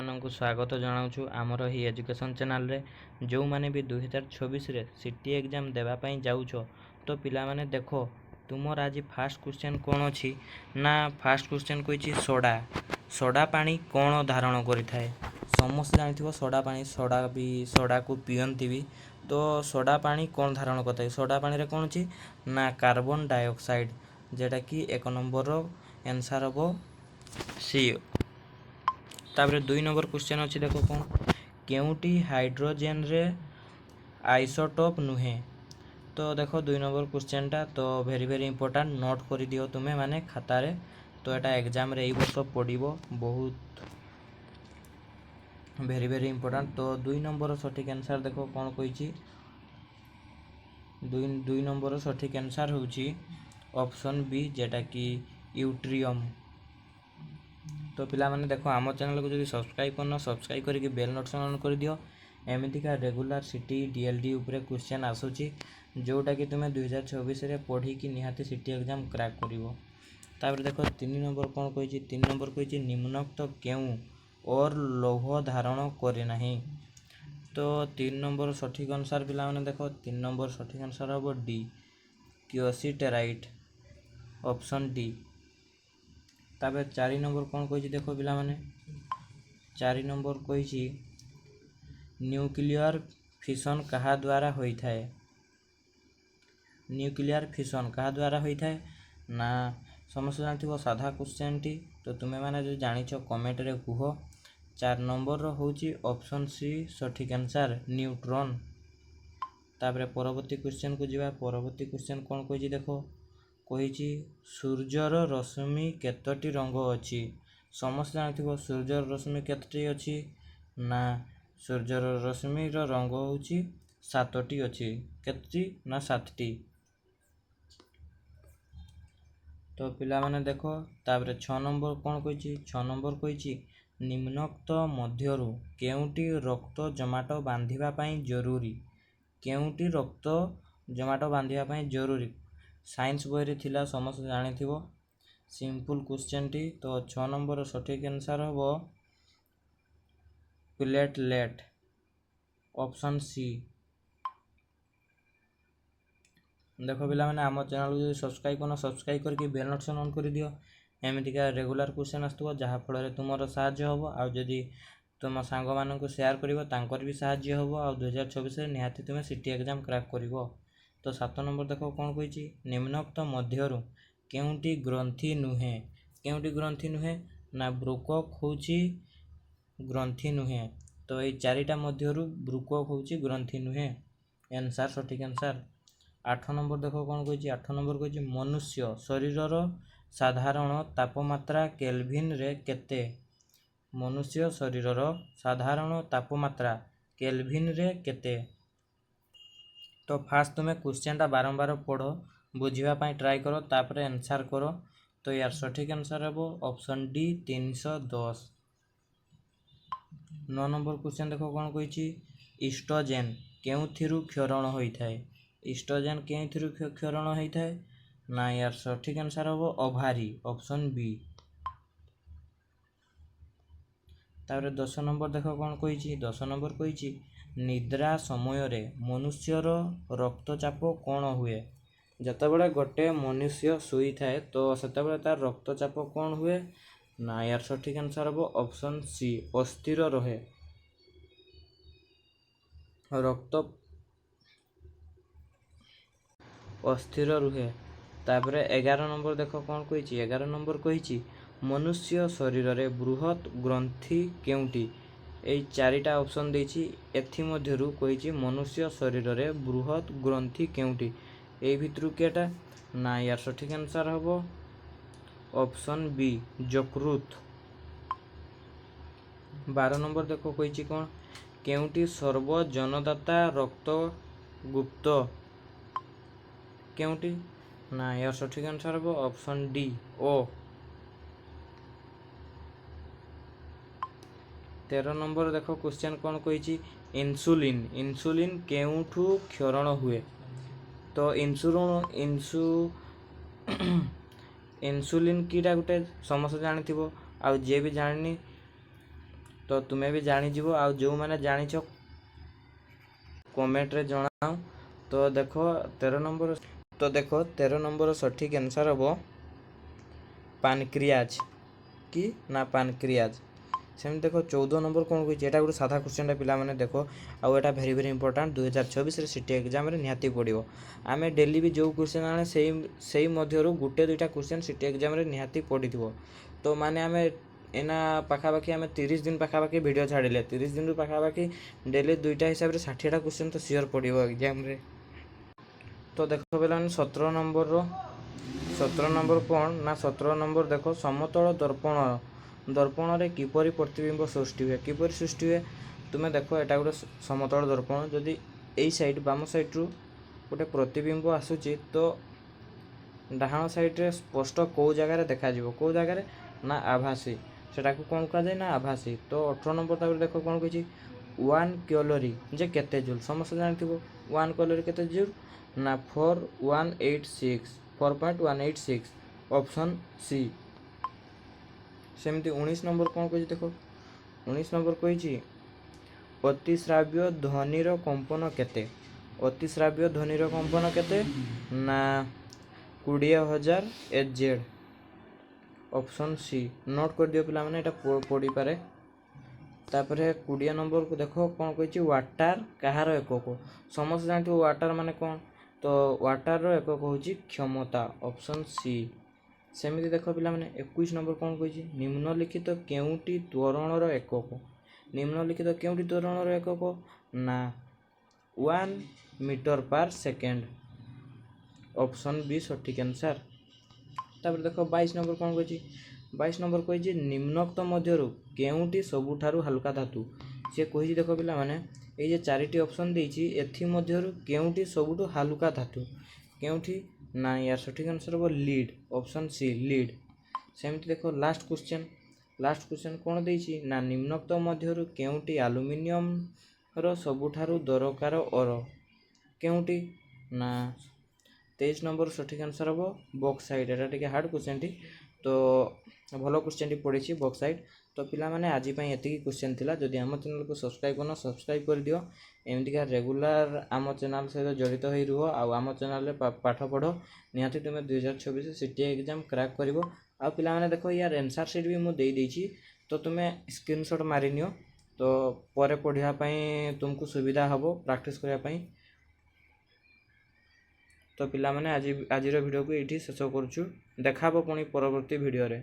ମାନଙ୍କୁ ସ୍ୱାଗତ ଜଣାଉଛୁ ଆମର ଏହି ଏଜୁକେସନ୍ ଚ୍ୟାନେଲରେ। ଯେଉଁମାନେ ବି 2024ରେ ସିଟି ଏକ୍ଜାମ୍ ଦେବା ପାଇଁ ଯାଉଛ ତ ପିଲାମାନେ ଦେଖ, ତୁମର ଆଜି ଫାର୍ଷ୍ଟ କ୍ୱେଶ୍ଚନ୍ କ'ଣ ଅଛି ନା ଫାର୍ଷ୍ଟ କ୍ୱେଶ୍ଚନ୍ କହିଛି ସୋଡ଼ା ପାଣି କ'ଣ ଧାରଣ କରିଥାଏ। ସମସ୍ତେ ଜାଣିଥିବ ସୋଡ଼ା ପାଣି, ସୋଡ଼ାକୁ ପିଅନ୍ତି ବି। ତ ସୋଡ଼ା ପାଣି କ'ଣ ଧାରଣ କରିଥାଏ? ସୋଡ଼ା ପାଣିରେ କ'ଣ ଅଛି ନା କାର୍ବନ ଡାଇଅକ୍ସାଇଡ଼, ଯେଉଁଟାକି 1 ନମ୍ବରର ଆନ୍ସର୍ ହେବ ସି। ତାପରେ 2 ନମ୍ବର କ୍ୱେଶ୍ଚନ୍ ଅଛି, ଦେଖ କ'ଣ, କେଉଁଟି ହାଇଡ୍ରୋଜେନରେ ଆଇସୋଟୋପ୍ ନୁହେଁ? ତ ଦେଖ 2 ନମ୍ବର କ୍ୱେଶ୍ଚନ୍ଟା ତ ଭେରି ଇମ୍ପୋର୍ଟାଣ୍ଟ, ନୋଟ୍ କରିଦିଅ ତୁମେ ମାନେ ଖାତାରେ। ତ ଏଇଟା ଏକ୍ଜାମ୍ରେ ଏଇ ବର୍ଷ ପଡ଼ିବ, ବହୁତ ଭେରି ଇମ୍ପୋର୍ଟାଣ୍ଟ। ତ 2 ନମ୍ବର ସଠିକ୍ ଆନ୍ସର୍ ଦେଖ କ'ଣ କହିଛି। 2 ନମ୍ବର ସଠିକ୍ ଆନ୍ସର୍ ହେଉଛି ଅପସନ୍ ବି, ଯେଉଁଟାକି ୟୁଟ୍ରିୟମ୍। ତ ପିଲାମାନେ ଦେଖ, ଆମ ଚ୍ୟାନେଲକୁ ଯଦି ସବସ୍କ୍ରାଇବ୍ କରିନ, ସବସ୍କ୍ରାଇବ୍ କରିକି ବେଲ୍ ନୋଟିଫିକେସନ୍ ଅନ୍ କରିଦିଅ। ଏମିତିକା ରେଗୁଲାର ସିଟି ଡିଏଲ୍ଡି ଉପରେ କ୍ୱେଶ୍ଚନ୍ ଆସୁଛି, ଯେଉଁଟାକି ତୁମେ 2024ରେ ପଢ଼ିକି ନିହାତି ସିଟି ଏକ୍ଜାମ୍ କ୍ରାକ୍ କରିବ। ତାପରେ ଦେଖ 3 ନମ୍ବର କ'ଣ କହିଛି। 3 ନମ୍ବର କହିଛି ନିମ୍ନୋକ୍ତ କେଉଁ ଓର୍ ଲୌହ ଧାରଣ କରେ ନାହିଁ? ତ 3 ନମ୍ବର ସଠିକ୍ ଆନ୍ସର୍ ପିଲାମାନେ ଦେଖ, 3 ନମ୍ବର ସଠିକ୍ ଆନ୍ସର୍ ହେବ ଡି, କିଓସିଟେରାଇଟ୍, ଅପସନ୍ ଡି। ତାପରେ 4 ନମ୍ବର କ'ଣ କହିଛି ଦେଖ ପିଲାମାନେ। 4 ନମ୍ବର କହିଛି ନ୍ୟୁକ୍ଲିୟର ଫିସନ୍ କାହା ଦ୍ୱାରା ହୋଇଥାଏ? ନ୍ୟୁକ୍ଲିୟର ଫିସନ୍ କାହା ଦ୍ୱାରା ହୋଇଥାଏ ନା ସମସ୍ତେ ଜାଣିଥିବ, ସାଧା କ୍ୱେଶ୍ଚନ୍ଟି। ତ ତୁମେମାନେ ଯଦି ଜାଣିଛ କମେଣ୍ଟରେ କୁହ। 4 ନମ୍ବରର ହେଉଛି ଅପସନ୍ ସି ସଠିକ୍ ଆନ୍ସର୍, ନ୍ୟୁଟ୍ରନ୍। ତାପରେ ପରବର୍ତ୍ତୀ କ୍ୱେଶ୍ଚନ୍କୁ ଯିବା। ପରବର୍ତ୍ତୀ କ୍ୱେଶ୍ଚନ୍ କ'ଣ କହିଛି ଦେଖ, କହିଛି ସୂର୍ଯ୍ୟର ରଶ୍ମି କେତୋଟି ରଙ୍ଗ ଅଛି? ସମସ୍ତେ ଜାଣିଥିବ ସୂର୍ଯ୍ୟର ରଶ୍ମି କେତୋଟି ଅଛି ନା ସୂର୍ଯ୍ୟର ରଶ୍ମିର ରଙ୍ଗ ହେଉଛି 7ଟି ଅଛି। କେତୋଟି ନା 7ଟି। ତ ପିଲାମାନେ ଦେଖ, ତାପରେ 6 ନମ୍ବର କ'ଣ କହିଛି। 6 ନମ୍ବର କହିଛି ନିମ୍ନୋକ୍ତ ମଧ୍ୟରୁ କେଉଁଟି ରକ୍ତ ଜମାଟ ବାନ୍ଧିବା ପାଇଁ ଜରୁରୀ? କେଉଁଟି ରକ୍ତ ଜମାଟ ବାନ୍ଧିବା ପାଇଁ ଜରୁରୀ? ସାଇନ୍ସ ବହିରେ ଥିଲା, ସମସ୍ତେ ଜାଣିଥିବ, ସିମ୍ପଲ୍ କ୍ୱେଶ୍ଚନ୍ଟି। ତ 6 ନମ୍ବର ସଠିକ୍ ଆନ୍ସର୍ ହେବ ପ୍ଲେଟଲେଟ୍, ଅପସନ୍ ସି। ଦେଖ ପିଲାମାନେ, ଆମ ଚ୍ୟାନେଲକୁ ଯଦି ସବସ୍କ୍ରାଇବ୍ କରିନ, ସବସ୍କ୍ରାଇବ୍ କରିକି ବେଲ୍ ନୋଟିଫିକେସନ୍ ଅନ୍ କରିଦିଅ। ଏମିତିକା ରେଗୁଲାର କ୍ୱେଶ୍ଚନ୍ ଆସୁଥିବ, ଯାହାଫଳରେ ତୁମର ସାହାଯ୍ୟ ହେବ। ଆଉ ଯଦି ତୁମ ସାଙ୍ଗମାନଙ୍କୁ ସେୟାର କରିବ, ତାଙ୍କର ବି ସାହାଯ୍ୟ ହେବ। ଆଉ 2024ରେ ନିହାତି ତୁମେ ସିଟି ଏକ୍ଜାମ୍ କ୍ରାକ୍ କରିବ। ତ 7 ନମ୍ବର ଦେଖ କ'ଣ କହିଛି, ନିମ୍ନୋକ୍ତ ମଧ୍ୟରୁ କେଉଁଟି ଗ୍ରନ୍ଥି ନୁହେଁ? କେଉଁଟି ଗ୍ରନ୍ଥି ନୁହେଁ ନା ବ୍ରୁକକ୍ ହେଉଛି ଗ୍ରନ୍ଥି ନୁହେଁ। ତ ଏଇ 4ଟା ମଧ୍ୟରୁ ବ୍ରୁକକ୍ ହେଉଛି ଗ୍ରନ୍ଥି ନୁହେଁ। ଆନ୍ସର୍, ସଠିକ୍ ଆନ୍ସର୍। 8 ନମ୍ବର ଦେଖ କ'ଣ କହିଛି। 8 ନମ୍ବର କହିଛି ମନୁଷ୍ୟ ଶରୀରର ସାଧାରଣ ତାପମାତ୍ରା କେଲଭିନ୍ରେ କେତେ? ମନୁଷ୍ୟ ଶରୀରର ସାଧାରଣ ତାପମାତ୍ରା କେଲଭିନ୍ରେ କେତେ? ତ ଫାର୍ଷ୍ଟ ତୁମେ କ୍ୱେଶ୍ଚନ୍ଟା ବାରମ୍ବାର ପଢ଼, ବୁଝିବା ପାଇଁ ଟ୍ରାଏ କର, ତାପରେ ଆନ୍ସର୍ କର। ତ ୟାର ସଠିକ୍ ଆନ୍ସର୍ ହେବ ଅପସନ୍ ଡି, 310। 9 ନମ୍ବର କ୍ୱେଶ୍ଚନ୍ ଦେଖ କ'ଣ କହିଛି। ଇଷ୍ଟ୍ରୋଜେନ୍ କେଉଁଥିରୁ କ୍ଷରଣ ହୋଇଥାଏ? ଇଷ୍ଟ୍ରୋଜେନ୍ କେଉଁଥିରୁ କ୍ଷରଣ ହୋଇଥାଏ ନା ୟାର ସଠିକ୍ ଆନ୍ସର୍ ହେବ ଓଭାରି, ଅପସନ୍ ବି। ତାପରେ 10 ନମ୍ବର ଦେଖ କ'ଣ କହିଛି। 10 ନମ୍ବର କହିଛି ନିଦ୍ରା ସମୟରେ ମନୁଷ୍ୟର ରକ୍ତଚାପ କ'ଣ ହୁଏ? ଯେତେବେଳେ ଗୋଟେ ମନୁଷ୍ୟ ଶୋଇଥାଏ ତ ସେତେବେଳେ ତାର ରକ୍ତଚାପ କ'ଣ ହୁଏ ନା ୟାର ସଠିକ୍ ଆନ୍ସର୍ ହେବ ଅପସନ୍ ସି, ଅସ୍ଥିର ରହେ। ଅସ୍ଥିର ରୁହେ। ତାପରେ 11 ନମ୍ବର ଦେଖ କ'ଣ କହିଛି। 11 ନମ୍ବର କହିଛି ମନୁଷ୍ୟ ଶରୀରରେ ବୃହତ୍ ଗ୍ରନ୍ଥି କେଉଁଟି? ଏଇ 4ଟା ଅପସନ୍ ଦେଇଛି, ଏଥିମଧ୍ୟରୁ କହିଛି ମନୁଷ୍ୟ ଶରୀରରେ ବୃହତ୍ ଗ୍ରନ୍ଥି କେଉଁଟି? ଏଇ ଭିତରୁ କେଉଁଟା ନା ୟାର ସଠିକ୍ ଆନ୍ସର୍ ହେବ ଅପସନ୍ ବି, ଯକୃତ୍। 12 ନମ୍ବର ଦେଖ କହିଛି କ'ଣ, କେଉଁଟି ସର୍ବଜନଦାତା ରକ୍ତ ଗୁପ୍ତ? କେଉଁଟି ନା ୟାର ସଠିକ୍ ଆନ୍ସର୍ ହେବ ଅପସନ୍ ଡି, ଓ। 13 ନମ୍ବର ଦେଖ କ୍ୱେଶ୍ଚନ୍ କ'ଣ କହିଛି। ଇନ୍ସୁଲିନ୍ କେଉଁଠୁ କ୍ଷରଣ ହୁଏ? ତ ଇନ୍ସୁଲିନ୍ କିଟା ଗୋଟେ ସମସ୍ତେ ଜାଣିଥିବ, ଆଉ ଯିଏ ବି ଜାଣିନି तो तुम्हें भी जानीज आउ जो मैंने जानीच कमेंट रे जनाओ। तो देखो 13 नंबर सठिक आंसर हम पानक्रियाज कि ना पानक्रियाज। सेमती देख 14 नंबर कौन कही एटा गोटे साधा क्वेश्चन पिला माने देखो आउ एटा भेरी भेरी इंपोर्टेंट 2024 रे सिटी एग्जाम रे निहाती पड़ो। आम डेली भी जो क्वेश्चन आने से मध्यरु गुटे दुईटा क्वेश्चन सिटी एग्जाम रे निहाती पड़ो। तो माने आम एना पाखापाखि आम 30 दिन पाखापाखि वीडियो छाड़िले 30 दिन पाखापाखि डेली दुईटा हिसाब से 60टा क्वेश्चन तो सियोर पड़ो एग्जाम रे। तो देखो पे 17 नंबर कौन ना 17 नंबर देखो समतल दर्पण रे किपरि प्रतिबिंब सृष्टि हुए किपरि सृष्टि हुए तुम्हें देखो एटा गोटे समतल दर्पण जदि एई साइड बाम साइड रु गोटे प्रतिबिंब आसूची तो डाहाण साइड रे स्पष्ट कौ जगह देखा कौ जगह ना आभासी सेटा को कौन कहा जाए ना आभासी। तो 18 नंबर तापर देखो कौन कही 1 कैलोरी जे केते जूल समस्त जानथिबो 1 कैलोरी केते जूल ना 4.186 ऑप्शन सी। सेमती 19 नंबर कौन कही देखो 19 नंबर कही अतिश्राव्य ध्वनिर कंपन केते अतिश्राव्य ध्वनिर कंपन केते ना 20,000 एचजेड ऑप्शन सी। नोट कर दियो पिला माने एटा पड़ी पारे। तापर 20 नंबर को देखो कौन कही वाटर कहार एकक समस्त जानते वाटर माने कौन तो वाटर रो एकक होची क्षमता ऑप्शन सी। सेमिति देखो पिला माने 21 नंबर कौन कही निम्नलिखित केउटी त्वरणर एकक निम्नलिखित केउटी त्वरणर एकक ना 1 मीटर पर सेकेंड ऑप्शन बी सठिक आंसर। तापर देखो 22 नंबर कौन कही 22 नंबर कही निम्नोक्त मध्यरु केउटी सबुठारु हल्का धातु से कही देखो पिला माने ये जे चारिटी ऑप्शन देछि एथि मध्यरु केउटी सबुठु हल्का धातु केउटी ना यार सठिक आंसर हो लीड ऑप्शन सी लीड। सेमती देखो लास्ट क्वेश्चन कौन देछि ना निम्नोक्त मध्यरु केउटी एल्युमिनियम रो सबुठारु दरकार ओर केउटी ना 23 नंबर सठिक आंसर हम बॉक्साइट एटा टिके हार्ड क्वेश्चन टी तो भल क्वेश्चन टी पड़ी बॉक्साइट। तो पिला माने आज पई एतिकी क्वेश्चन थिला जदि आम चैनल को सब्सक्राइब करना सब्सक्राइब कर दियो एमतीका रेगुलर आम चैनल सहित जड़ित हो रुह आम चैनल रे पाठ पढ़ निहाती तुम 2024 सिटी एग्जाम क्रैक करिवो। आ पिला माने देखो यार आंसर शीट भी मु देई देछि तो तुम्हें स्क्रीनशॉट मारि नियो तो परे पढ़िया पई तुमको सुविधा हबो प्रैक्टिस करिया पई। तो पिला माने आज वीडियो को एठी शेष करूछु देखाबो पुणी परवर्ती वीडियो रे।